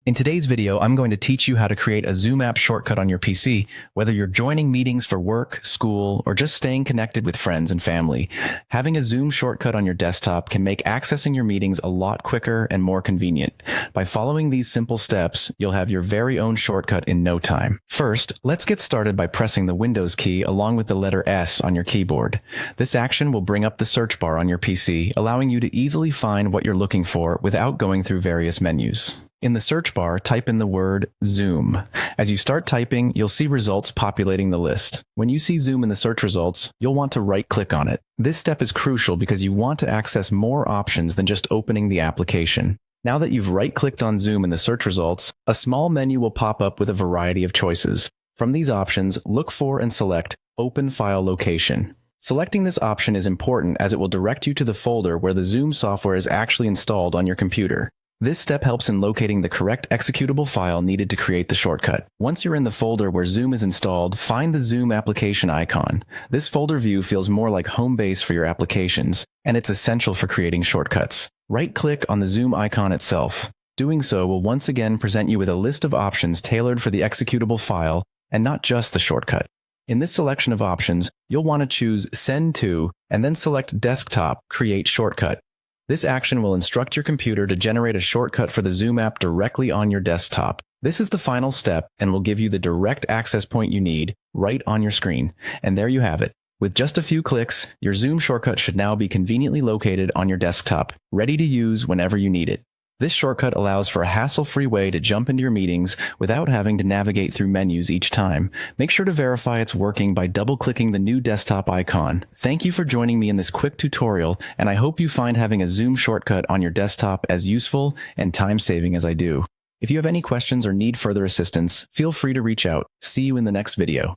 In today's video, I'm going to teach you how to create a Zoom app shortcut on your PC, whether you're joining meetings for work, school, or just staying connected with friends and family. Having a Zoom shortcut on your desktop can make accessing your meetings a lot quicker and more convenient. By following these simple steps, you'll have your very own shortcut in no time. First, let's get started by pressing the Windows key along with the letter S on your keyboard. This action will bring up the search bar on your PC, allowing you to easily find what you're looking for without going through various menus. In the search bar, type in the word Zoom. As you start typing, you'll see results populating the list. When you see Zoom in the search results, you'll want to right-click on it. This step is crucial because you want to access more options than just opening the application. Now that you've right-clicked on Zoom in the search results, a small menu will pop up with a variety of choices. From these options, look for and select Open File Location. Selecting this option is important as it will direct you to the folder where the Zoom software is actually installed on your computer. This step helps in locating the correct executable file needed to create the shortcut. Once you're in the folder where Zoom is installed, find the Zoom application icon. This folder view feels more like home base for your applications, and it's essential for creating shortcuts. Right-click on the Zoom icon itself. Doing so will once again present you with a list of options tailored for the executable file, and not just the shortcut. In this selection of options, you'll want to choose Send to, and then select Desktop, Create Shortcut. This action will instruct your computer to generate a shortcut for the Zoom app directly on your desktop. This is the final step and will give you the direct access point you need right on your screen. And there you have it. With just a few clicks, your Zoom shortcut should now be conveniently located on your desktop, ready to use whenever you need it. This shortcut allows for a hassle-free way to jump into your meetings without having to navigate through menus each time. Make sure to verify it's working by double-clicking the new desktop icon. Thank you for joining me in this quick tutorial, and I hope you find having a Zoom shortcut on your desktop as useful and time-saving as I do. If you have any questions or need further assistance, feel free to reach out. See you in the next video.